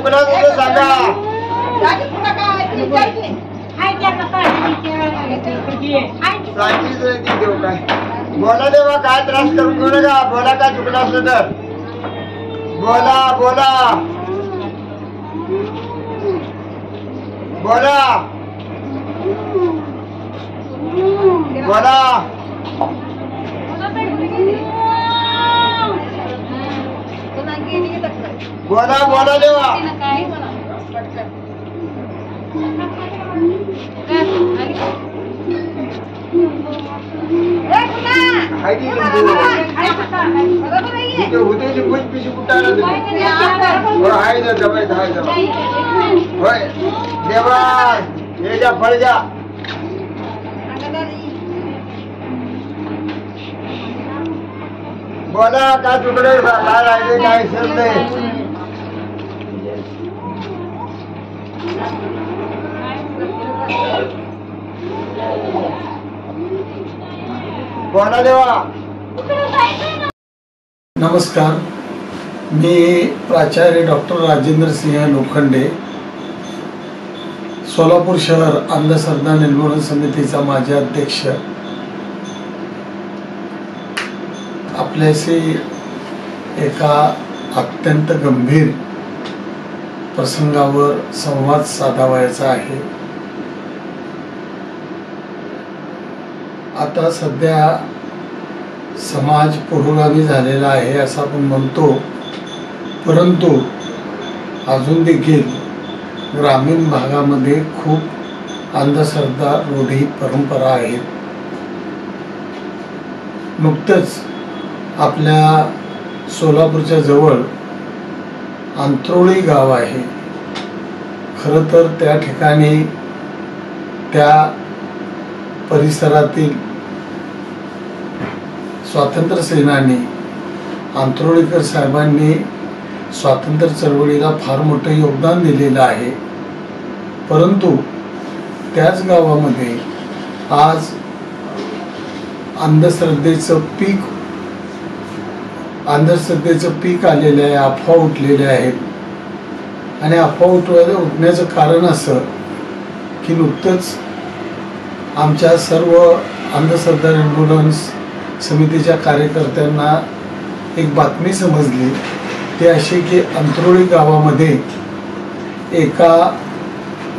पुन्हा तुझं सांगा. सांगितलं की देऊ काय बोला देवा, काय त्रास करून घेऊ नका. बोला काय चुकलं असलं तर बोला बोला बोला बोला बोला बोला देवा. होते कुछ पिशी कुठाला आहे ना जवळ होय देवा. ये जा फळ जा. बोला काय तुकडे काय राहिले काय सरले. बोला देवा. नमस्कार, मी प्राचार्य डॉक्टर राजेंद्र सिंह लोखंडे, सोलापूर शहर अंधश्रद्धा निर्मूलन समितीचा माजी अध्यक्ष. आपल्याशी एका अत्यंत गंभीर प्रसंगावर संवाद साधावायचा आहे. आता सध्या समाज पुरोगामी झालेला आहे असं आपण म्हणतो, परंतु अजून देखील ग्रामीण भागामध्ये खूप अंधश्रद्धा रूढी परंपरा आहेत. नुकतंच आपल्या सोलापूरच्या जवळ अंत्रोळी गाव आहे. खरं तर त्या ठिकाणी त्या परिसरातील स्वातंत्र्य सेनानी अंत्रोळीकर साहेबांनी स्वातंत्र्य चळवळीला फार मोठं योगदान दिलेलं आहे. परंतु त्याच गावामध्ये आज अंधश्रद्धेचं पीक आलेलं आहे. अफवा उठलेल्या आहेत आणि अफवा उठण्याचं कारण असं की नुकतंच आमच्या सर्व अंधश्रद्धा निर्मूलन समितीच्या कार्यकर्त्यांना एक बातमी समजली. ते अशी की अंत्रोळी गावामध्ये एका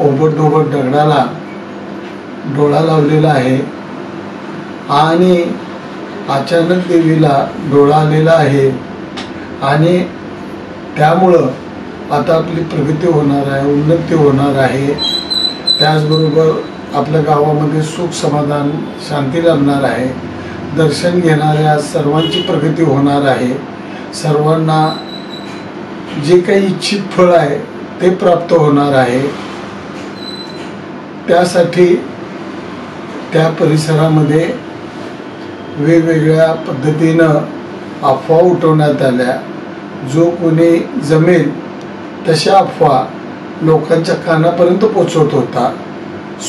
ओबडधोबड दगडाला डोळा लावलेला आहे आणि अचानक देवीला डोळा आलेला आहे आणि त्यामुळं आता आपली प्रगती होणार आहे, उन्नती होणार आहे. त्याचबरोबर आपल्या गावामध्ये सुख समाधान शांती लाभणार आहे. दर्शन घेणाऱ्या सर्वांची प्रगती होणार आहे. सर्वांना जे काही इच्छित फळ आहे ते प्राप्त होणार आहे. त्यासाठी त्या परिसरामध्ये वेगवेगळ्या पद्धतीनं अफवा उठवण्यात आल्या. जो कोणी जमेल तशा अफवा लोकांच्या कानापर्यंत पोचवत होता.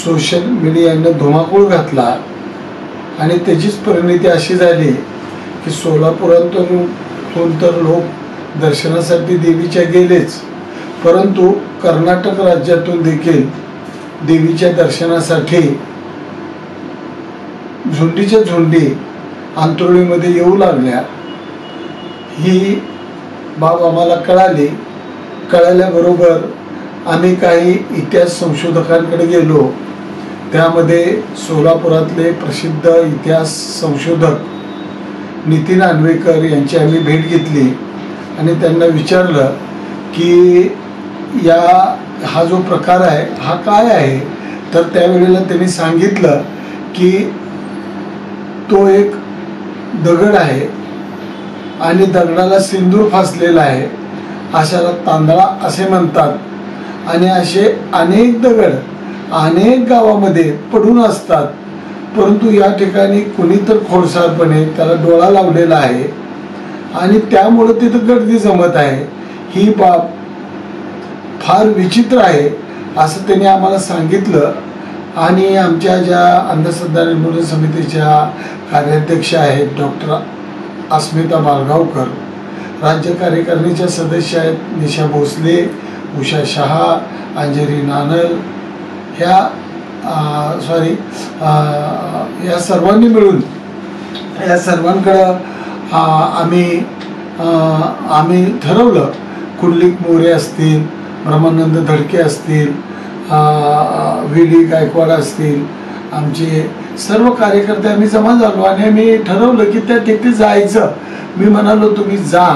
सोशल मीडियाने धुमाकूळ घातला आणि त्याचीच परिणती अशी झाली की सोलापुरातून तर लोक दर्शनासाठी देवीच्या गेलेच, परंतु कर्नाटक राज्यातून देखील देवीच्या दर्शनासाठी झुंडीच्या झुंडी अंतरुळीमध्ये येऊ लागल्या. ही बाब आम्हाला कळाल्याबरोबर आम्ही काही इतिहास संशोधकांकडे गेलो. त्यामध्ये सोलापुरातले प्रसिद्ध इतिहास संशोधक नितीन अन्वेकर यांची आम्ही भेट घेतली आणि त्यांना विचारलं की हा जो प्रकार आहे हा काय आहे. तर त्यावेळेला त्यांनी सांगितलं की तो एक दगड आहे आणि दगडाला सिंदूर फासलेला आहे. अशाला तांदळा असे म्हणतात आणि असे अनेक दगड अनेक गावामध्ये पडून असतात. परंतु या ठिकाणी कुणी तर खोडसाळपणे त्याला डोळा लावलेला आहे आणि त्यामुळे तिथं गर्दी जमत आहे. ही बाब फार विचित्र आहे असं त्यांनी आम्हाला सांगितलं. आणि आमच्या ज्या अंधश्रद्धा निर्मूलन समितीच्या कार्याध्यक्ष आहेत डॉक्टर अस्मिता बाळगावकर, राज्य कार्यकारिणीच्या सदस्य आहेत निशा भोसले, उषा शहा, अंजली नानल ह्या या सर्वांनी मिळून या सर्वांकडं आम्ही ठरवलं. कुंडलिक मोरे असतील, ब्रह्मानंद धडके असतील, व्ही.डी. गायकवाड असतील, आमचे सर्व कार्यकर्ते आम्ही जमा झालो आणि आम्ही ठरवलं की त्या ठिकाणी जायचं. मी म्हणालो तुम्ही जा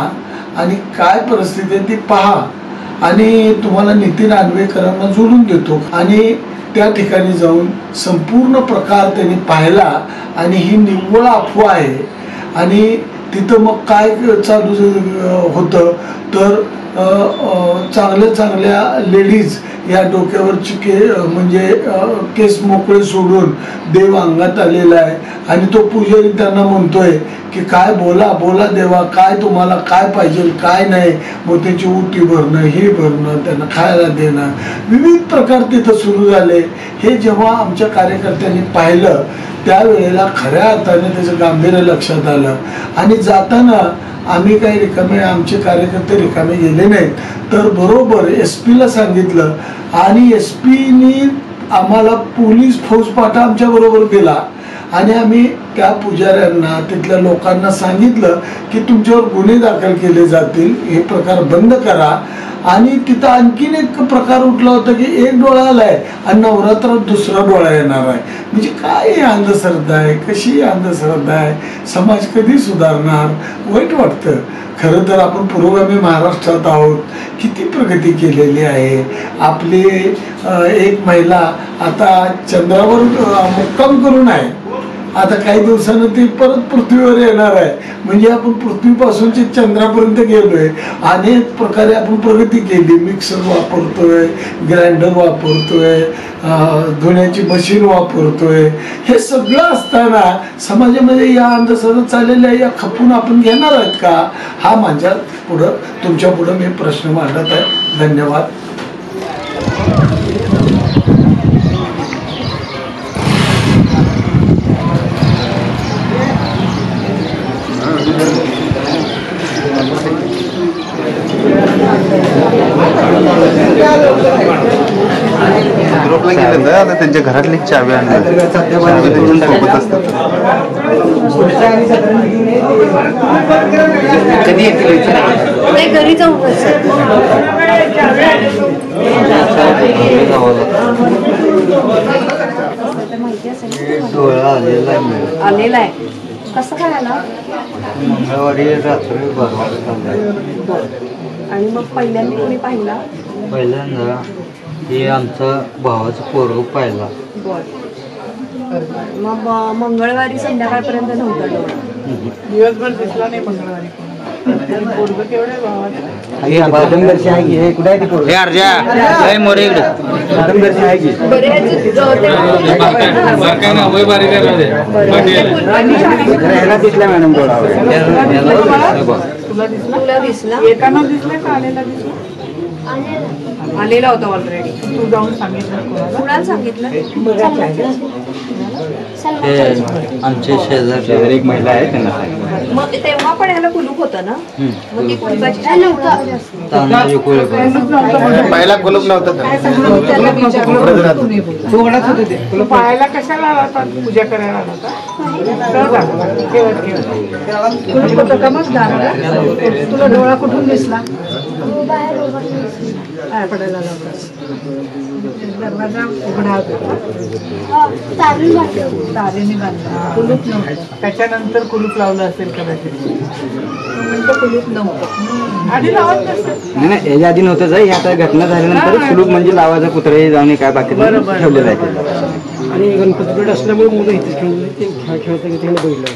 आणि काय परिस्थिती आहे ती पहा आणि तुम्हाला नितीन आन्वेकरांना जोडून देतो. आणि त्या ठिकाणी जाऊन संपूर्ण प्रकार त्यांनी पाहिला आणि ही निव्वळ अफवा आहे. आणि तिथं मग काय चालू होतं तर चांगल्या लेडीज या डोक्यावरची म्हणजे केस मोकळे सोडून देव अंगात आलेला आहे आणि तो पुजारी त्यांना म्हणतोय की काय बोला देवा, काय तुम्हाला काय पाहिजे काय नाही. मग त्याची उटी भरणं, हे भरणं, त्यांना खायला देणं, विविध प्रकार तिथं सुरू झाले. हे जेव्हा आमच्या कार्यकर्त्यांनी पाहिलं त्यावेळेला खऱ्या अर्थाने त्याचं गांभीर्य लक्षात आलं. आणि जाताना आम्ही काही रिकामे, आमचे कार्यकर्ते रिकामे गेले नाहीत, तर बरोबर SP ला सांगितलं आणि SP आम्हाला पोलीस फौजपाठा आमच्या बरोबर दिला. आणि आम्ही त्या पुजाऱ्यांना, तिथल्या लोकांना सांगितलं की तुमच्यावर गुन्हे दाखल केले जातील, हे प्रकार बंद करा. आणि तिथं आणखीन एक प्रकार उठला होता की एक डोळा आलाय आणि नवरात्रात दुसरा डोळा येणार आहे. म्हणजे काय अंधश्रद्धा आहे, कशी अंधश्रद्धा आहे, समाज कधी सुधारणार. वाईट वाटतं. खरं तर आपण पुरोगामी महाराष्ट्रात आहोत, किती प्रगती केलेली आहे. आपली एक महिला आता चंद्रावर मुक्काम करून आहे, आता काही दिवसानं ती परत पृथ्वीवर येणार आहे. म्हणजे आपण पृथ्वीपासूनचे चंद्रापर्यंत गेलोय. अनेक प्रकारे आपण प्रगती केली. मिक्सर वापरतोय, ग्राइंडर वापरतोय, धुण्याची मशीन वापरतोय. हे सगळं असताना समाजामध्ये या अंधश्रद्धा चाललेल्या या खपून आपण घेणार आहेत का? हा माझ्या पुढं, तुमच्या पुढं मी प्रश्न मांडत आहे. धन्यवाद. आता त्यांच्या घरातली चावी आणली, सोबत असतात. कधी येतील घरी जाऊ आलेला आहे. कसं काय आला? मंगळवारी रात्री 12 वाजता. आणि मग पहिल्यांदा कोणी पाहिला? पहिल्यांदा हे आमचा भावाचा पोरग पाहिला. मग मंगळवारी संध्याकाळपर्यंत नव्हता डोळा? दिवसभर दिसला नाही मंगळवारी. पोरग केवढे भावाचं तुला दिसला? येताना दिसला का आलेला दिसला? आलेला होता ऑलरेडी. तू जाऊन सांगितलं कुणाला सांगितलं? आमचे शेजारी एक महिला आहे त्यांना. मग तेव्हा पण ह्याला कुलूप होतं ना? मग ती कुलपाची पहिला कुलूप नव्हतं. पाहायला कशाला आला? पूजा करायला आला होता. तुला डोळा कुठून दिसला? पडायला दरवाजा उघडा होता, तारेने बांधला, कुलूप नव्हतं. त्याच्यानंतर कुलूप लावलं असेल कदाचित. कुलूप नव्हतं आधी लावत नसेल. नाही, याच्या आधी नव्हतं. आता घटना झाल्यानंतर कुलूप म्हणजे लावायचा कुत्रे जाऊन काय बाकी ठेवलेलं आहे. आणि गणपतीपेठ असल्यामुळे मुलं इथे खेळता तिथे बघितलं.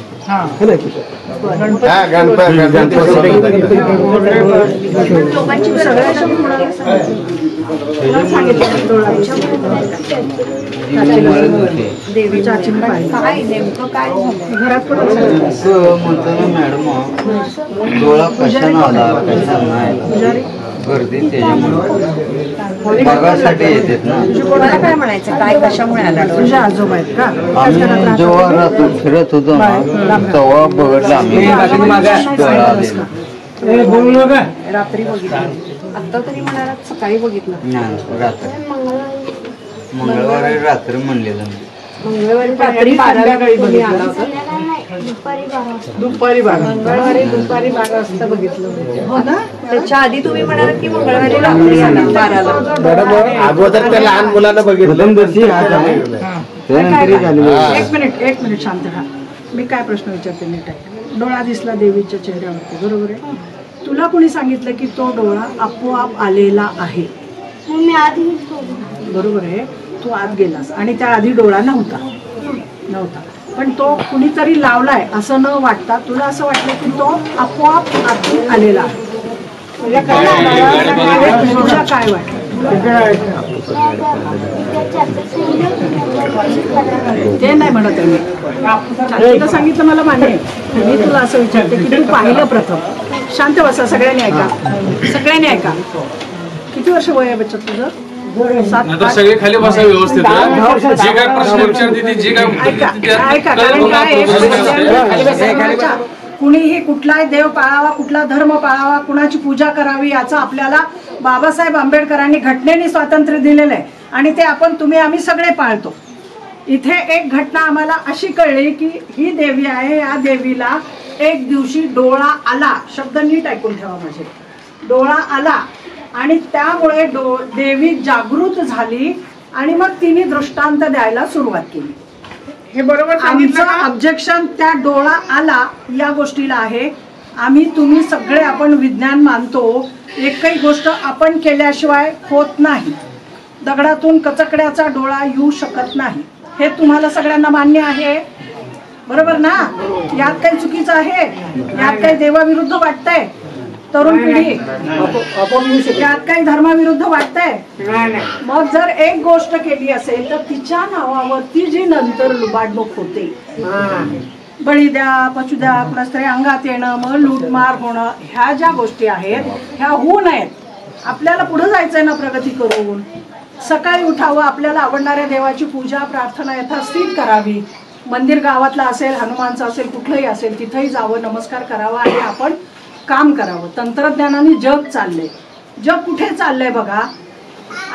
देवीच्या काय नेमकं काय झालं घरात? मॅडम डोळा कशानं आला, कशा नाही गर्दी त्याच्यामुळे बघासाठी येतात ना. कोणाला काय म्हणायचं, काय कशामुळे आला? तुझ्या आजोबा आहेत का? आम्ही जेव्हा रात्री फिरत होतो ना तेव्हा बघितलं आम्ही डोळा आलेला. रात्री बघितलं. आता तरी म्हणालात सकाळी बघितलं. नाही, रात्री मंगळवारी रात्री म्हणलेलं मी. मंगळवारी रात्री 12ला तुम्ही आला होता. दुपारी 12. मंगळवारी दुपारी 12 वाजता बघितलं हो ना. त्याच्या आधी तुम्ही म्हणालात की मंगळवारी रात्री आला 12ला. मॅडम अगोदर त्या लहान मुलांना बघितलं. एक मिनिट शांत राहा. मी काय प्रश्न विचारते नीट आहे. डोळा दिसला देवीच्या चेहऱ्यावरती, बरोबर आहे. तुला कोणी सांगितलं की तो डोळा आपोआप आलेला आहे? मी आधी बरोबर आहे. तू आत गेलास आणि त्या आधी डोळा नव्हता, पण तो कुणीतरी लावलाय असं न वाटता तुला असं वाटलं की तो आपोआप आतून आलेला आहे. तुला काय वाटतं? ते नाही म्हणत आहे मी. तुला सांगितलं मला मान्य आहे. मी तुला असं विचारते की तू पाहिलं प्रथम. शांत बसा, सगळ्यांनी ऐका, सगळ्यांनी ऐका. किती वर्ष वय आहे बच्चा तुझं? 7 सगळे खाली बसा व्यवस्थित. जे काय प्रश्न विचारते जे काय ऐका. कारण काय कुणीही कुठलाही देव पाळावा, कुठला धर्म पाळावा, कुणाची पूजा करावी याचं आपल्याला बाबासाहेब आंबेडकरांनी घटनेने स्वातंत्र्य दिलेलं आहे आणि ते तुम्ही आम्ही सगळे पाळतो. इथे एक घटना आम्हाला अशी कळली की ही देवी आहे. या देवीला एक दिवशी डोळा आला. शब्द नीट ऐकून ठेवा माझे. डोळा आला आणि त्यामुळे देवी जागृत झाली आणि मग तिने दृष्टांत द्यायला सुरुवात केली. हे बरोबर आमचं ऑब्जेक्शन त्या डोळा आला या गोष्टीला आहे. तुम्ही सगळे आपण विज्ञान मानतो. एकही गोष्ट आपण केल्याशिवाय होत नाही. दगडातून कचकड्याचा डोळा येऊ शकत नाही. हे तुम्हाला सगळ्यांना मान्य आहे, बरोबर ना? यात काही चुकीचं आहे? यात काही देवाविरुद्ध वाटतंय? तरुण पिढी यात काही धर्माविरुद्ध वाटतंय? मग जर एक गोष्ट केली असेल तर तिच्या नावावरती जी नंतर लुबाडणूक होते, बळी द्या, पशु द्या, कुणास्तरी अंगात येणं, मग लूटमार होणं, ह्या ज्या गोष्टी आहेत ह्या होऊ नयेत. आपल्याला पुढे जायचंय ना प्रगती करून. सकाळी उठावं, आपल्याला आवडणाऱ्या देवाची पूजा प्रार्थना यथास्थित करावी. मंदिर गावातलं असेल, हनुमानचं असेल, कुठलंही असेल, तिथेही जावं, नमस्कार करावा आणि आपण काम करावं. तंत्रज्ञानाने जग चाललंय. जग कुठे चाललंय बघा.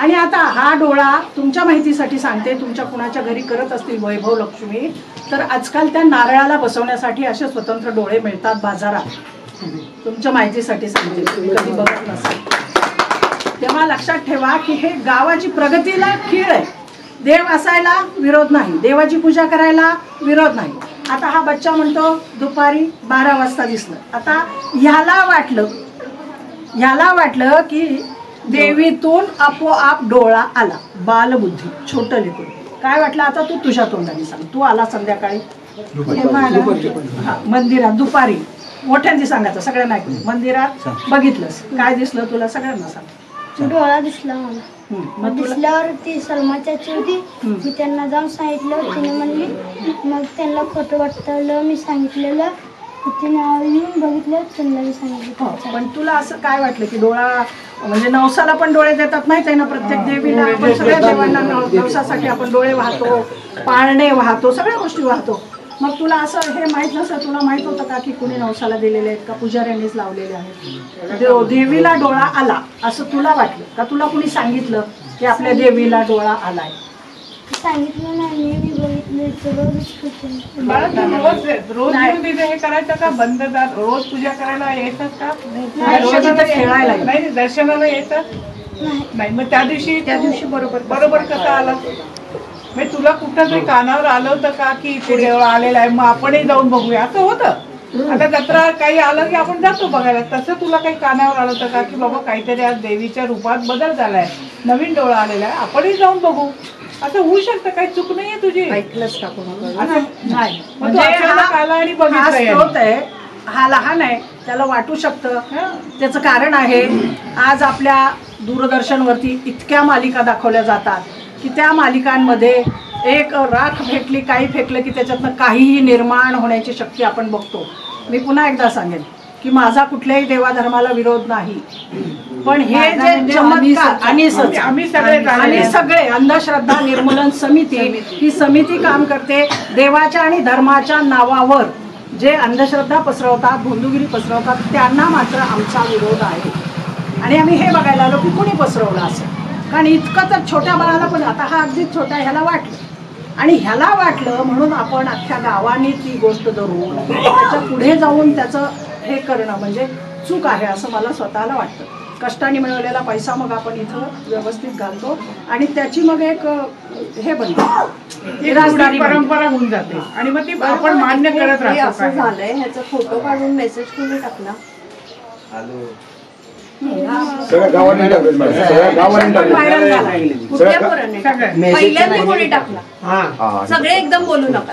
आणि आता हा डोळा तुमच्या माहितीसाठी सांगते, तुमच्या कुणाच्या घरी करत असतील वैभव लक्ष्मी तर आजकाल त्या नारळाला बसवण्यासाठी असे स्वतंत्र डोळे मिळतात बाजारात. तुमच्या माहितीसाठी सांगते, तुम्ही कधी बघत नसाल. तेव्हा लक्षात ठेवा की हे गावाची प्रगतीला खीळ आहे. देव असायला विरोध नाही, देवाची पूजा करायला विरोध नाही. आता हा बच्चा म्हणतो दुपारी 12 वाजता दिसलं. आता ह्याला वाटलं की देवीतून आपोआप डोळा आला. बालबुद्धी, छोटं लेकरू. काय वाटलं? आता तू तुझ्या तोंडाने सांग. तू आला संध्याकाळी मंदिरात दुपारी, मोठ्यांनी सांगायचं, सगळ्यांना ऐकून. मंदिरात बघितलंस, काय दिसलं तुला? सगळ्यांना सांग. डोळा दिसला मला. दिसल्यावर ती सलमा चाची होती. मी त्यांना जाऊन सांगितलं. तिने म्हणली, मग त्यांना खोटं वाटलं. मी सांगितलेलं, तिने येऊन बघितलं, त्यांना सांगितलं. पण तुला असं काय वाटलं की डोळा म्हणजे नवसाला पण डोळे देतात माहित आहे ना? प्रत्येक देवीला आपण सगळ्या देवांना नवसासाठी आपण डोळे वाहतो, पाळणे वाहतो, सगळ्या गोष्टी वाहतो. मग तुला असं हे माहित नसतं, तुला माहित होतं का की कुणी नवसाला दिलेले आहेत का पुजाऱ्यांनीच लावलेले आहेत? देवीला डोळा आला असं तुला वाटलं का? तुला कुणी सांगितलं की आपल्या देवीला डोळा आलाय? सांगितलं नाही, मी बघितलं. रोज हे करायचं का? बंद रोज पूजा करायला यायचं का? खेळायला नाही, दर्शनाला यायचं नाही. मग त्या दिवशी बरोबर कसं आलं? मग तुला कुठं तरी कानावर आलं होतं का की ते देवळ आलेलं आहे, मग आपणही जाऊन बघूया असं होतं? आता जत्रा काही आलं की आपण जातो बघायला. तसं तुला काही कानावर आलं होतं का की बाबा काहीतरी आज देवीच्या रूपात बदल झालाय, नवीन डोळा आलेला आहे, आपणही जाऊन बघू? असं होऊ शकतं? काही चूक नाहीये तुझी. ऐकलंच का कोणाकडे? नाही. म्हणजे हा लहान आहे, त्याला वाटू शकतं. त्याचं कारण आहे, आज आपल्या दूरदर्शनवरती इतक्या मालिका दाखवल्या जातात की त्या मालिकांमध्ये एक राख फेकली, काही फेकलं की त्याच्यातनं काहीही निर्माण होण्याची शक्ती आपण बघतो. मी पुन्हा एकदा सांगेन की माझा कुठल्याही देवाधर्माला विरोध नाही, पण हे जे चमत्कार आणि सगळे अंधश्रद्धा निर्मूलन समिती, ही समिती काम करते. देवाच्या आणि धर्माच्या नावावर जे अंधश्रद्धा पसरवतात, भोंदूगिरी पसरवतात, त्यांना मात्र आमचा विरोध आहे. आणि आम्ही हे बघायला आलो की कुणी पसरवलं असं. कारण इतकं तर छोट्या बाळाला पण, आता हा अगदीच छोटा ह्याला वाटलं आणि ह्याला वाटलं म्हणून आपण अख्ख्या गावाने ती गोष्ट धरून त्याच्या पुढे जाऊन त्याचं हे करणं म्हणजे चूक आहे असं मला स्वतःला वाटतं. कष्टाने मिळवलेला पैसा मग आपण इथं व्यवस्थित घालतो आणि त्याची मग एक हे बनते, राजदारी परंपरा होऊन जाते आणि मग ती आपण मान्य करत राहतो. असं झालंय, ह्याचा फोटो काढून मेसेज कोणी टाकला? सगळ्या गावांनी टाकलं मॅडम, सगळ्या गावांनी व्हायरल झालाय. कुठल्या पोराने टाकला? पहिल्यांदा कोणी टाकला? सगळे एकदम बोलू नका.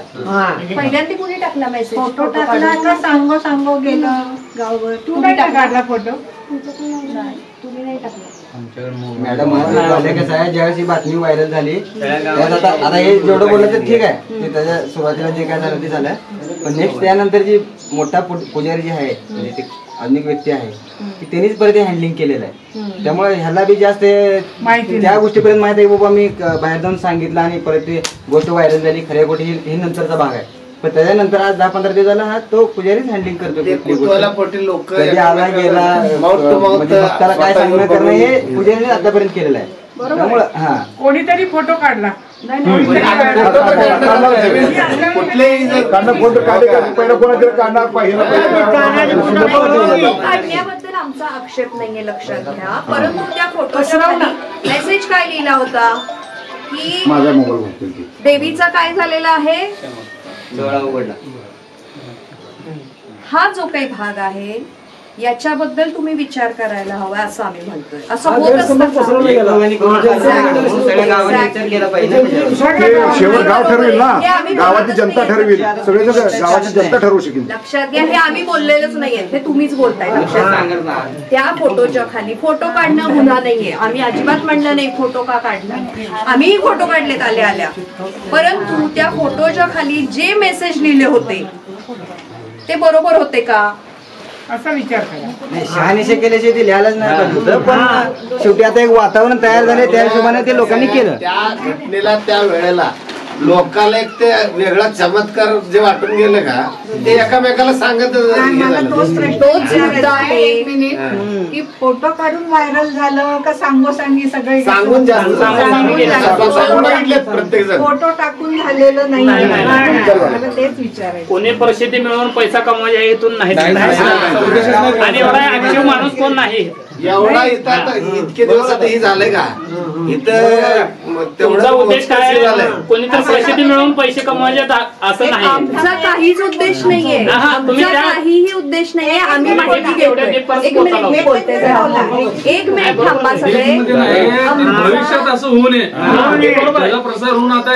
पहिल्यांदा कोणी टाकला मेसेज? फोटो टाकला का सांगो गेलं गावभर. तू काय काढला फोटो? तुम्ही नाही टाकला. मॅडम कसं आहे, ज्यावेळेस ही बातमी व्हायरल झाली त्यात आता हे जेवढं बोललं तर ठीक आहे, ते त्याच्या सुरुवातीला जे काय झालं ते झालं, पण नेक्स्ट त्यानंतर जी मोठा पुजारी जी आहे म्हणजे ते अनेक व्यक्ती आहे की त्यांनीच परत हे हँडलिंग केलेलं आहे. त्यामुळे ह्याला बी जास्त त्या गोष्टीपर्यंत माहिती आहे की बाबा मी बाहेर जाऊन सांगितलं आणि परत ती गोष्ट व्हायरल झाली, खऱ्या गोष्टी ही नंतरचा भाग आहे. पण त्याच्यानंतर आज 10-15 दिवस झाला हा तो पुजारीच हँडलिंग करतो. कधी आला गेला म्हणजे भक्ताला काय सांगणं करणं हे पुजारीने आतापर्यंत केलेलं आहे. त्यामुळे हा कोणीतरी फोटो काढला काढण्याबद्दल आमचा आक्षेप नाहीये, लक्षात घ्या. परंतु त्या फोटोच्या मेसेज काय लिहिला होता की माझा मोबाईल देवीचा काय झालेला आहे, डोळा उघडला. हा जो काही भाग आहे याच्याबद्दल तुम्ही विचार करायला हवा असं आम्ही म्हणतोय. असं होत असतं शेवट गाव ठरवेल ना, गावाची जनता ठरवेल, सगळे गावाची जनता ठरवू शकेल. लक्षात घ्या, हे आम्ही बोललेलंच नाहीये, हे तुम्हीच बोलताय. लक्षात घ्या, त्या फोटोच्या खाली फोटो काढणं गुन्हा नाहीये. आम्ही अजिबात म्हणलं नाही फोटो का काढला, आम्हीही फोटो काढलेत आल्या, परंतु त्या फोटोच्या खाली जे मेसेज लिहिले होते ते बरोबर होते का असा विचार करा. नाही, शहानिशा केल्याशिवाय ते लिहायलाच नाही पाहिजे होतं, पण शेवटी आता एक वातावरण तयार झाले त्या हिशोबाने ते लोकांनी केलं. त्या घटनेला त्या वेळेला लोकांना एक ते वेगळा चमत्कार जे वाटून गेलं का ते एकामेकाला सांगत की फोटो काढून व्हायरल झालं का सांगोसांगी सगळे सांगून प्रत्येक जण फोटो टाकून झालेलं नाही. मला तेच विचारायचं, कोणी परिस्थिती मिळवून पैसा कमवायच्या हेतून नाही आणि एवढा ऍक्टिव्ह माणूस कोण नाही. एवढा इथं इतके दिवस आता ही झालंय का इथं तुमचा उद्देश काय? कोणीतरी परिस्थिती मिळवून पैसे कमवायचे असं नाही. आमचा काहीच उद्देश नाहीये, आमचा काहीही उद्देश नाहीये. आम्ही माहिती घेतोय. एक मिनिट मी बोलते जरा, एक मिनिट थांबा सगळे. भविष्यात असं होऊ नये, त्याचा प्रसार होऊन आता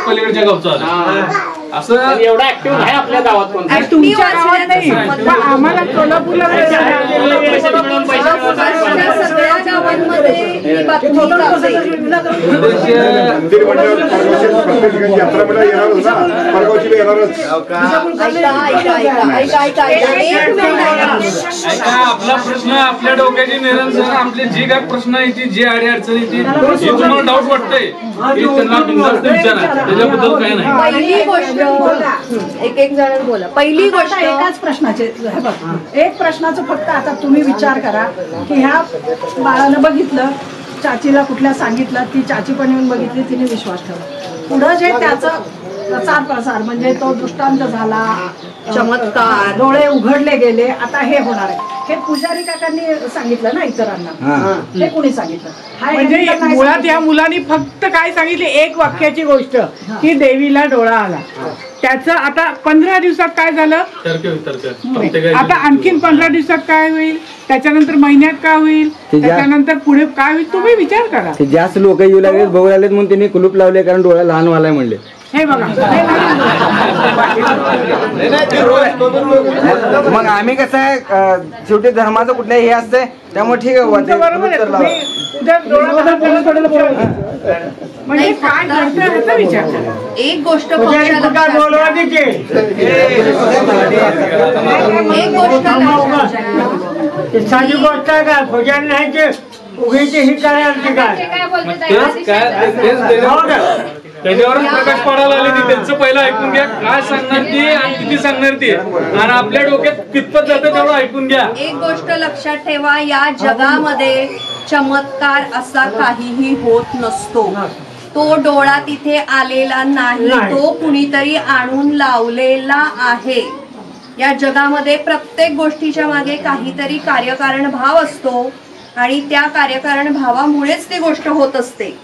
पलीकडच्या गावचा आला असं एवढा ऍक्टिव्ह नाही आपल्या गावात कोण. तुमच्या गावात नाही, आम्हाला कोल्हापूरला सगळ्या गावांमध्ये ही बातमी जाते. आपला प्रश्न आपल्या डोक्याची निरंतर आपले जे काय प्रश्न आहे जी अडचण येते जी तुम्हाला डाऊट वाटतंय त्यांना बिनधास्त विचारा, त्याच्याबद्दल काही नाही. पहिली गोष्ट एक जण बोला. पहिली गोष्ट एकाच प्रश्नाचे एक प्रश्नाचं फक्त आता तुम्ही विचार करा की ह्या बाळानं बघितलं, चाचीला कुठल्या सांगितलं, ती चाची पण येऊन बघितली, तिने विश्वास ठेवला. पुढं जे त्याचं प्रसार म्हणजे तो दृष्टांत झाला, चमत्कार, डोळे उघडले गेले, आता हे होणार आहे. हे पुजारी काकांनी सांगितलं ना इतरांना, हे कुणी सांगितलं? म्हणजे मुळात या मुलांनी फक्त काय सांगितले, एक वाक्याची गोष्ट की देवीला डोळा आला. त्याचं आता 15 दिवसात काय झालं, आता आणखीन 15 दिवसात काय होईल, त्याच्यानंतर महिन्यात काय होईल, त्याच्यानंतर पुढे काय होईल, तुम्ही विचार करा. जास्त लोक येऊ लागले, बघू लागलेत म्हणून त्यांनी कुलूप लावले कारण डोळा लहान व्हायला म्हणले. हे बघा, मग आम्ही कसं आहे शेवटी धर्माचं कुठल्याही हे असतंय त्यामुळे ठीक आहे. म्हणजे काय घडतं ह्याचा विचार करा. एक गोष्ट साधी गोष्ट आहे का खोजायला नाही, उगीची ही काय त्याच्यावरच प्रकाश पाडायला आले ती त्यांचं पहिलं ऐकून घ्या, काय सांगणार ती आणि किती सांगणार ती, आणि आपल्या डोक्यात कितपत जातं तेवढं ऐकून घ्या. एक गोष्ट लक्षात ठेवा, या जगामध्ये चमत्कार असा काहीही होत नसतो. तो डोळा तिथे आलेला नाही, तो कुणीतरी आणून लावलेला आहे. या जगामध्ये प्रत्येक गोष्टीच्या मागे काहीतरी कार्यकारण भाव असतो आणि त्या कार्यकारण भावामुळेच ती गोष्ट होत असते.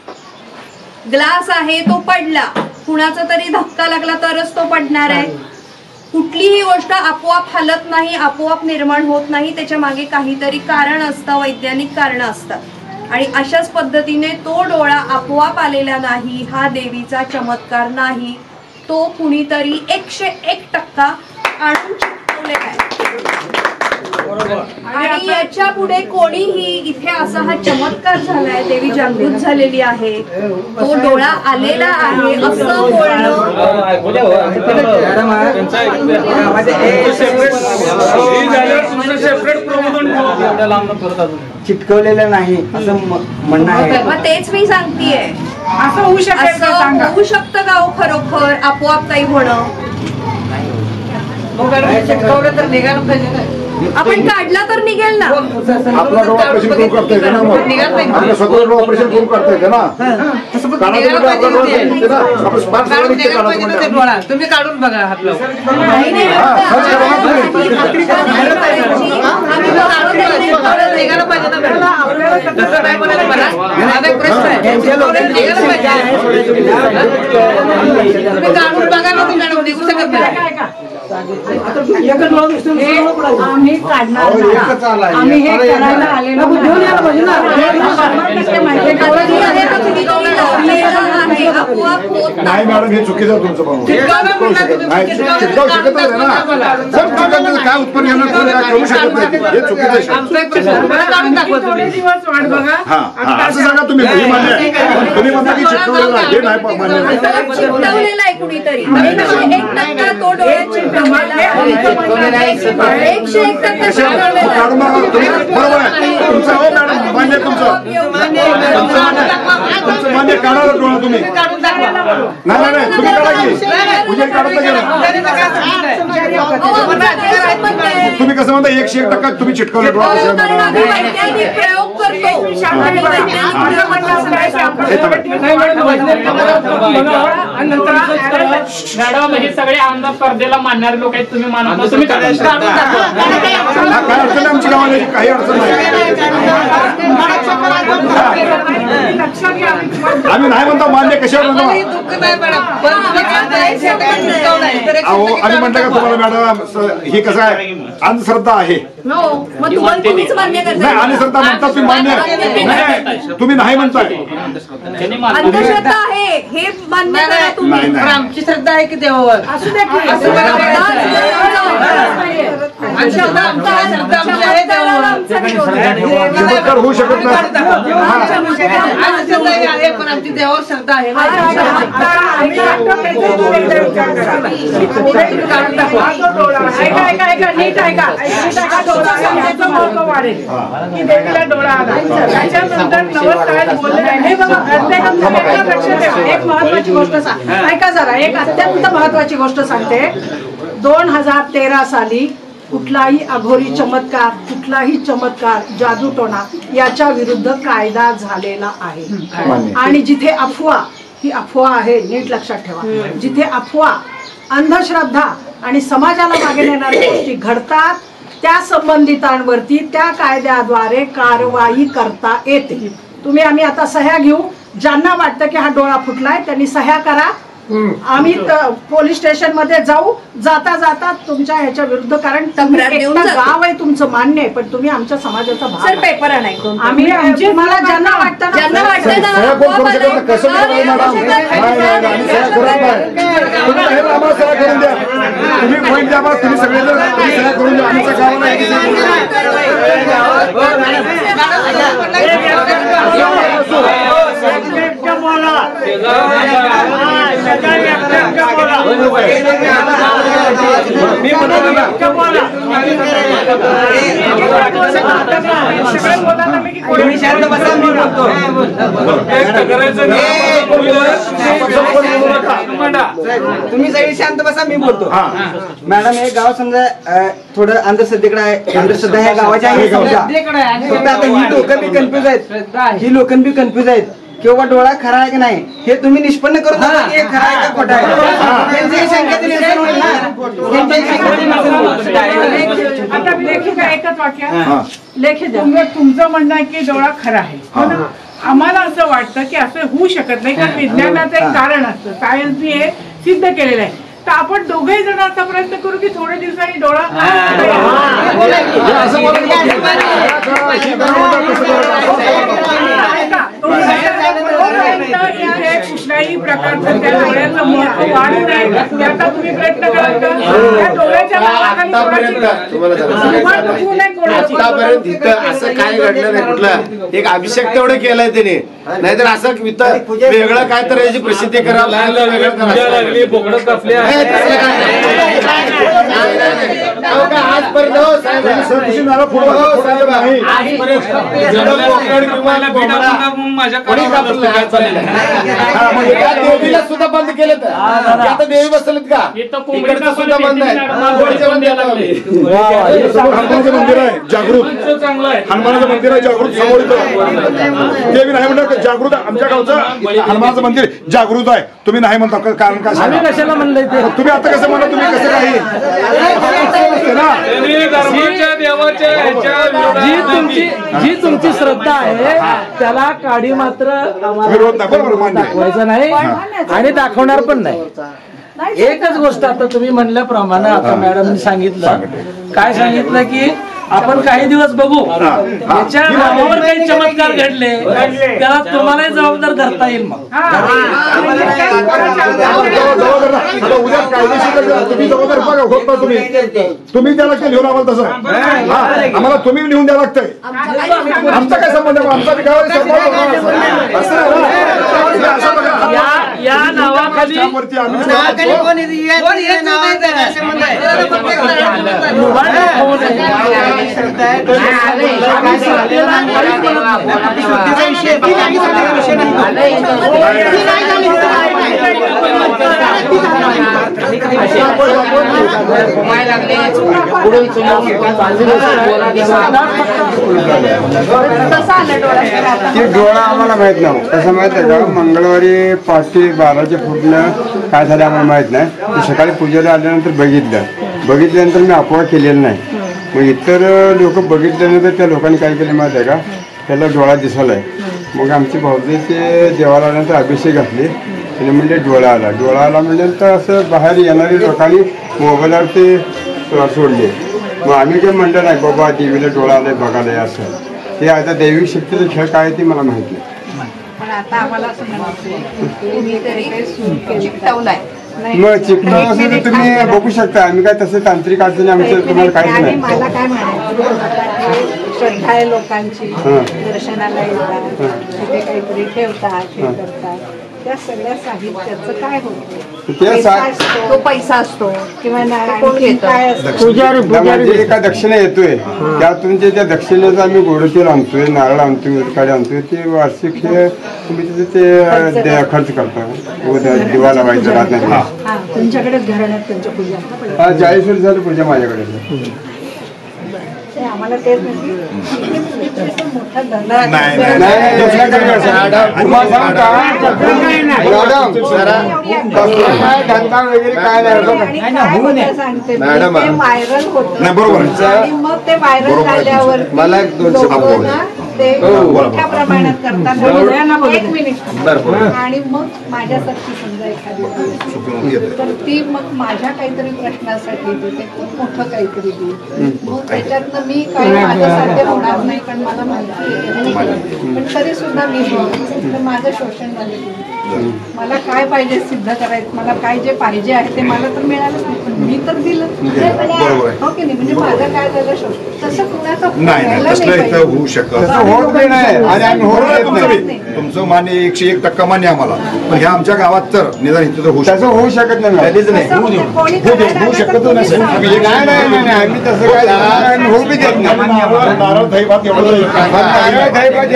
ग्लास आहे, तो पडला, कुणाचा तरी धक्का लागला तरच तो पडणार आहे. कुठलीही गोष्ट आपोआप हलत नाही, आपोआप निर्माण होत नाही, त्याच्या मागे काहीतरी कारण असतं, वैज्ञानिक कारण असतात. आणि अशाच पद्धतीने तो डोळा आपोआप आलेला नाही, हा देवीचा चमत्कार नाही, तो कुणीतरी 101% आणून चिकटवलेला आहे. आणि याच्या पुढे कोणीही इथे असा हा चमत्कार झालाय, देवी जागृत झालेली आहे, तो डोळा आलेला आहे असं बोलणं चिटकवलेलं नाही असं म्हणणं आहे. मग तेच मी सांगतेय, असं होऊ शकेल का सांगा? होऊ शकतं का हो खरोखर आपोआप काही होणं? चिटकवलं तर निघालं पाहिजे. आपण काढला तर निघेल ना. आपला डोळा ऑपरेशन करून करता येते ना, मग आपल्या स्वतः डोळा ऑपरेशन करून करता येते ना. तुम्ही काढून बघा हात लावून. निघालं पाहिजे ना. तसं नाही म्हणाल मला. माझा एक प्रश्न आहे, निघालं पाहिजे. तुम्ही काढून बघा ना, मॅडम निघू शकत नाही. आम्ही काढणार नाही. आम्ही हे करायला आलेलो नाही मॅडम, हे चुकीचं आहे तुमचं भाऊ. चिटकावू शकत नाही ना. जर चिटकावण्याचं काय उत्पन्न येणार तुम्ही काय करू शकत नाही, हे चुकीचं आहे. थोडे दिवस वाट बघा. हा असं सांगा तुम्ही. मान्य आहे, तुम्ही म्हणता की चिटकवलेलं आहे, हे नाही मान्य नाही. चिकटवलेला आहे कुणीतरी. 1% तो डोळ्यात चिकटवलेला आहे. 101% काढून बघा तुम्ही. बरोबर आहे तुमचं. हो मॅडम, मान्य आहे तुमचं. तुमचं मान्य. काढा डोळा तुम्ही. नाही नाही तुम्ही काढा की पूजा काढत गेला. तुम्ही कसं म्हणता 101% तुम्ही चिटकवले डोळा? प्रयोग करतो. मॅडम, हे सगळे आमदार स्पर्धेला मानणारे लोक आहेत, तुम्ही मानत नाही. तुम्ही काय अडचण आमची गावाला? काही अडचण नाही. आम्ही नाही म्हणतो मान्य. कशावर म्हणतो? अहो आम्ही म्हणतो का तुम्हाला मॅडम, ही कसं आहे, अंधश्रद्धा आहे. मग तुम्हीच मान्य करता. नाही, अंधश्रद्धा म्हणतात तुम्ही मान्य, तुम्ही नाही म्हणताय. अंधश्रद्धा आहे हे मान्य करा तुम्ही. पण आमची श्रद्धा आहे की देवावर. असू द्या की. चमत्कार होऊ शकत नाही. पण आमची देवावर श्रद्धा आहे. नीट ऐका. देवीला डोळा आला, त्याच्यानंतर नवस बोलले. हे बघा, लक्षात ठेवा, एक महत्वाची गोष्ट सांग. ऐका जरा, एक अत्यंत महत्वाची गोष्ट सांगते. 2013 साली कुठलाही अघोरी चमत्कार, कुठलाही चमत्कार, जादूटोणा याच्या विरुद्ध कायदा झालेला आहे. आणि जिथे अफवा, ही अफवा आहे, नीट लक्षात ठेवा. जिथे अफवा, अंधश्रद्धा आणि समाजाला मागे नेणाऱ्या गोष्टी घडतात, त्या संबंधितांवरती त्या कायद्याद्वारे कारवाई करता येते. तुम्ही आम्ही आता सह्या घेऊ. ज्यांना वाटतं की हा डोळा फुटलाय त्यांनी सह्या करा. आम्ही पोलीस स्टेशन मध्ये जाऊ. जाता जाता तुमच्या ह्याच्या विरुद्ध, कारण गाव आहे तुमचं, मान्य आहे, पण तुम्ही आमच्या समाजाचा भाग. पेपर आणायचं आम्ही मला ज्यांना वाटतं तुम्ही सगळे करून द्या. आमच्या गावाला तुम्ही शांत बसा मी बोलतो. तुम्ही सगळे शांत बसा मी बोलतो. मॅडम हे गाव समजा थोडं अंधश्रद्धेकडे आहे. अंधश्रद्धा ह्या गावाच्या आहे समजा. फक्त आता ही लोक बी कन्फ्युज आहेत. ही लोक बी कन्फ्युज आहेत किंवा डोळा खरा आहे की नाही हे तुम्ही निष्पन्न करू नका की हे खरा आहे का खोटा आहे. त्यांची शंका तरी निरसन होईल ना. आता लेखिका एकच वाक्य लेखिका तुमचं म्हणणं आहे की डोळा खरा आहे हो ना. आम्हाला असं वाटतं की असं होऊ शकत नाही कारण विज्ञानाचं एक कारण असतं. सायन्सने हे सिद्ध केलेलं आहे. तर आपण दोघेही जण असा प्रयत्न करू की थोड्या दिवसांनी डोळा कुठल्याही प्रकारचं त्या डोळ्याचं महत्व वाढू नये याचा तुम्ही प्रयत्न कराल का. त्या डोळ्याच्या आतापर्यंत इथं असं काय घडलं नाही. कुठलं एक अभिषेक तेवढं केलाय त्याने नाहीतर असं इथं वेगळं काय तर याची प्रसिद्धी करावं देवीला सुद्धा बंद केलं तर आता देवी बसलेत का इकडचं सुद्धा बंद आहे. हनुमानाचं मंदिर आहे जागृत. हनुमानाचं मंदिर आहे जागृत समोर देवी नाही म्हणतात जागृत. आमच्या गावचं हनुमानाचं मंदिर जागृत आहे. तुम्ही नाही म्हणता कारण काय कशाला म्हणलं तुम्ही आता कसं म्हणलं तुम्ही कसं काही जी तुमची श्रद्धा आहे त्याला काडी मात्र दाखवायचं नाही आणि दाखवणार पण नाही. एकच गोष्ट आता तुम्ही म्हणल्याप्रमाणे आता मॅडमनी सांगितलं काय सांगितलं की आपण काही दिवस बघू याच्या नावावर काही चमत्कार घडले त्याला तुम्हालाही जबाबदार धरता येईल. मग उद्या कायदेशीर तुम्ही जबाबदार होत तुम्ही द्या लागते लिहून आम्हाला तसं आम्हाला तुम्ही लिहून द्या लागतंय. आमचा काय संबंध आमचा या नावाखाली डोळा आम्हाला माहित नाही. कसं माहित आहे का मंगळवारी 5 ते 12च्या फुटनं काय झालं आम्हाला माहित नाही. सकाळी पूजेला आल्यानंतर बघितल्यानंतर मी अफवा केलेलं नाही. मग इतर लोक बघितल्यानंतर त्या लोकांनी काय केलं माहित आहे का त्याला डोळा दिसायलाय. मग आमची भाऊजाईचे देवाला आल्यानंतर अभिषेक घातले. त्याने म्हणजे डोळा आला म्हणजे असं बाहेर येणारी लोकांनी मोबाईलवर ते सोडले. मग आम्ही काही म्हणलं नाही बाबा देवीला डोळा आलाय बघायला असं. ते आता दैविक शक्तीचा खेळ काय ते मला माहिती नाही. पण आता आम्हाला असं म्हणायचं तुम्ही तरी काही चिकटवलाय मग चिकटाव असेल तर तुम्ही बघू शकता. आम्ही काय तसं तांत्रिक अडचणी आमचं तुम्हाला काहीच नाही. मला काय म्हणायचं श्रद्धा आहे लोकांची दर्शनाला येतात तिथे काहीतरी ठेवतात हे करतात त्या सगळ्या साहित्याचं काय होतं. तो पैसा असतो किंवा काय असतो म्हणजे एका दक्षिणा येतोय त्यातून त्या दक्षिणेचा आम्ही गोड तेल आणतोय नारळ आणतोय उदकाडे आणतोय ते वार्षिक हे तुम्ही ते खर्च करता दिवा लावायचा राहत नाही. तुमच्याकडेच घराण्यात त्यांच्या पूजा 40 वर्ष झाली पूजा माझ्याकडे. आम्हाला तेच मोठा धंदा धंदा वगैरे काय नाही सांगते व्हायरल होत आणि मग ते व्हायरल झाल्यावर मला एक 2 शब्द ते मोठ्या प्रमाणात करतात. 1 मिनिट आणि मग माझ्यासारखी समजा एखादी तर ती मग माझ्या काहीतरी प्रश्नासाठी देते खूप मोठं काहीतरी देईल. मग त्याच्यातनं मी काही माझं साध्य होणार नाही कारण मला माहिती आहे पण तरी सुद्धा मी तर माझं शोषण झालं. मला काय पाहिजे सिद्ध करायचं मला काय जे पाहिजे आहे ते मला तर मिळालंच नाही पण मी तर दिलं हो की नाही. म्हणजे माझं काय झालं शोषण तसं कुणाचं होऊ शकत तुमचं मान्य 101% मान्य आम्हाला पण ह्या आमच्या गावात तर निदान इथं तर होऊ तसं होऊ शकत नाही कधीच नाही होऊ शकत नाही आम्ही तसं काय आम्ही होऊ बी देत नाही. नारळ दही भात एवढं नारळ दही भात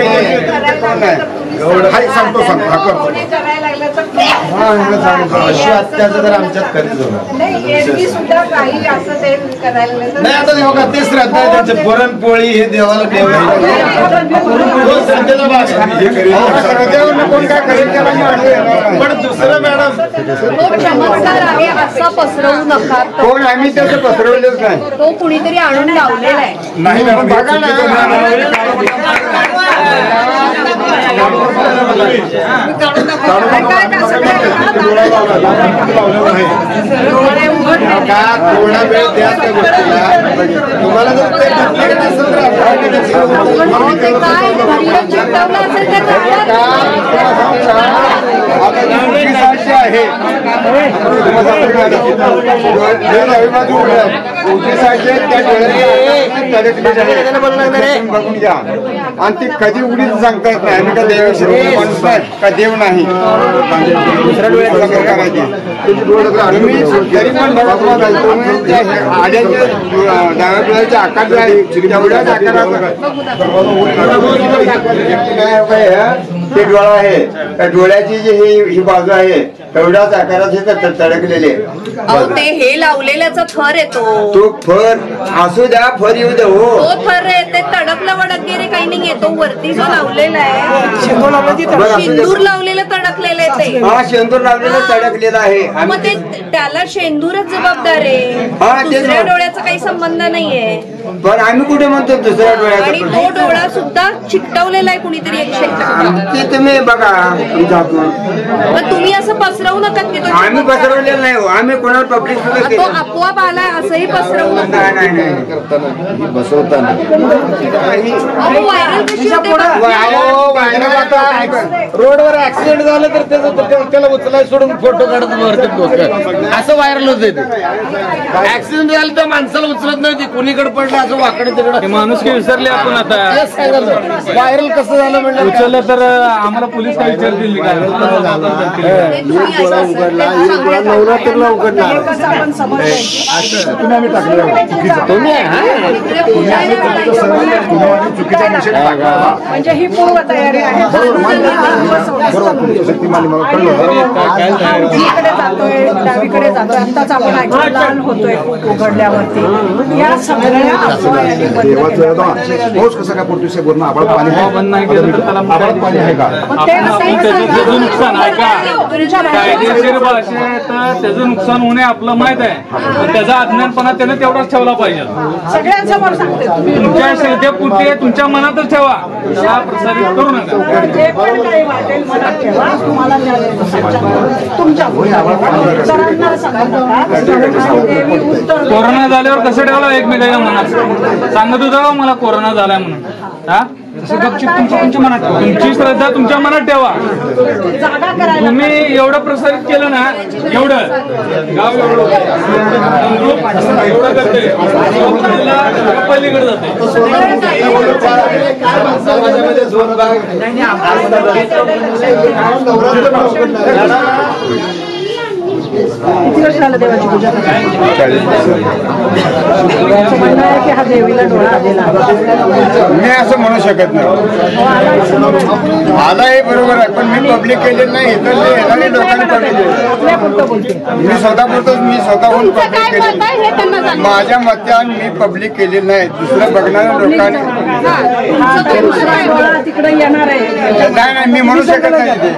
हाय सांगतो हा करतो अशी अत्याचार जर आमच्यात कधीच होणार एरवी सुद्धा काही असं ते करायला लागलं नाही. आता हे बघा ते श्रद्धा आहे त्यांची पुरणपोळी हे देवाला पण दुसरं मॅडम तो चमत्कार आहे असा पसरवू नका. कोण आम्ही तसं पसरवलेच नाही. तो कुणीतरी आणून लावलेला आहे. नाही मॅडम बघा थोडा वेळ द्या त्या गोष्टीला. तुम्हाला जर ते घडलं नसेल तर आहे बघून घ्या. आणि ती कधी उडीच सांगता येत नाही. आम्ही का देव माणूस नाही का देव नाही. दुसऱ्या डोळ्यात करायची तुम्ही जरी पण आड्याच्या डाव्या डोळ्याच्या आकार जे आहे तेवढ्याच आकाराचा ते डोळा आहे. त्या डोळ्याची जी ही बाजू आहे तेवढ्याच आकाराचे तडकलेले. ते हे लावलेल्याचा थर येतो. तो फर असू द्या, फर येऊ द्या. हो तो थर आहे ते तडकला वडकगिरी काही नाही येतो. वरती जो लावलेला आहे शेंदूर लावलेलं तडकलेलं आहे ते. हा शेंदूर लावलेलं तडकलेलं आहे. मग ते त्याला शेंदूरच जबाबदार आहे. दुसऱ्या डोळ्याचा काही संबंध नाहीये. पण आम्ही कुठे म्हणतो दुसऱ्या डोळ्याचा. आणि तो डोळा सुद्धा चिकटवलेला आहे कुणीतरी 101. ते तुम्ही बघा. मग तुम्ही असं पसरवू नका की तो आम्ही पसरवलेलं नाही. आम्ही कोणाला पब्लिक सुद्धा तो आपोआप आला असंही पसरवू नका. करताना बसवताना व्हायरल कशी होते रोडवर ऍक्सिडेंट झालं तर त्याला उचलाय सोडून फोटो काढत वरती असं व्हायरल होत. ऍक्सिडेंट झालं तर माणसाला उचलत नाही. ती कोणीकडे पडलं असं वाकडे तिकडे माणूस विसरले आपण आता. व्हायरल कसं झालं म्हणलं उचललं तर आम्हाला पोलीस काय विचारतील काय. नवरात्रीला उघडला तुम्ही आम्ही टाकलेलं चुकीचा निषेध म्हणजे ही पूर्व तयारी आहे. जातोय डावीकडे जातोय. आत्ताच आपण ऐकलं लहान होतोय उघडल्यावरती. या सगळ्या पाऊस कसा काय पडतोय वरून आभाळ पाणी आभाळात पाणी आहे का. त्याचं नुकसान आहे का कायदेशीर भाषेत त्याचं नुकसान होणे आपलं माहित आहे. पण त्याचा अज्ञानपणा त्याने तेवढाच ठेवला पाहिजे. सगळ्यांसमोर सांगते तुमच्या श्रद्धेपुरते तुमच्या मनातच ठेवा. त्याला प्रसारित करू नका. जे पण काही वाटेल मनात ठेवा. तुम्हाला तुमच्या कोरोना झाल्यावर कसं ठेवलं एकमेकांच्या मनात. सांगत होता मला कोरोना झालाय म्हणून. हा तसं गपचिप तुमच्या मनात ठेवा. तुमची श्रद्धा तुमच्या मनात ठेवा. तुम्ही एवढं प्रसारित केलं ना एवढं गाव एवढं करते पलीकडे जाते. किती वर्ष झालं देवाची पूजा की हा देवीला डोळा आलेला. मी असं म्हणू शकत नाही. आला हे बरोबर आहे पण मी पब्लिक केलेलं नाही. इतर लोकांनी पब्लिक मी स्वतःहून पब्लिक केलेलं. माझ्या मतान मी पब्लिक केलेलं नाही. दुसरं बघणाऱ्या लोकांनी तिकडे येणार आहे. नाही मी म्हणू शकत नाही. ते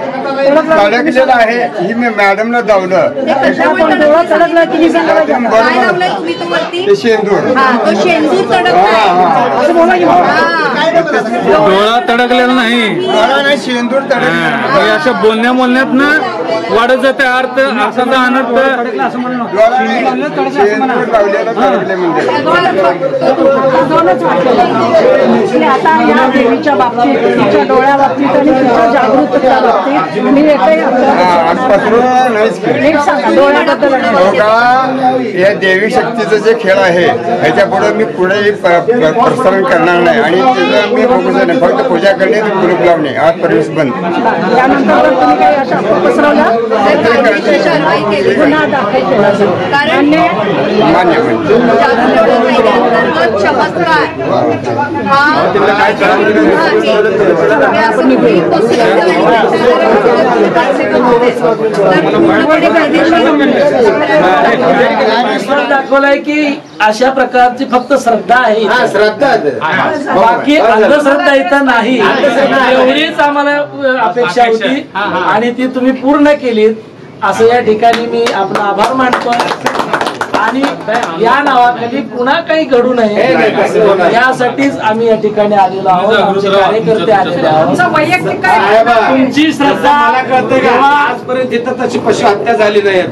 तडकलेलं आहे. ही मी मॅडमला दावलं. डोळा तडकलेला नाही. शेंदूर अशा बोलण्यात ना वाढत जाते अर्थ अर्थाचा अनर्थ. आता या देवीच्या बाबतीत तिच्या डोळ्या बाबतीत आणि तिच्या जागृततेच्या बाबतीत आणि एकही पसरवून नाहीच केलं. नीट सांगा डोळ्याबद्दल या देवी शक्तीचं जे खेळ आहे ह्याच्या पुढे मी पुढे प्रसारण करणार नाही आणि त्याचं मी फोकस नाही. फक्त पूजा करणे कुलूप लावणे. आज प्रवेश बंद. त्यानंतर तुम्ही काही अशा पसरवला गुन्हा दाखल केला कारण मान्य दाखवलाय की अशा प्रकारची फक्त श्रद्धा आहे. श्रद्धा बाकी अंधश्रद्धा इथं नाही. एवढीच आम्हाला अपेक्षा होती आणि ती तुम्ही पूर्ण केलीत असं या ठिकाणी मी आपला आभार मानतोय. आणि या नावाखाली पुन्हा काही घडू नये यासाठीच आम्ही या ठिकाणी आलेलो आहोत. आमचे कार्यकर्ते आलेले आहोत. वैयक्तिक काय तुमची श्रद्धा मला कळतं का आजपर्यंत तिथं तशी पशु हत्या झाली नाही.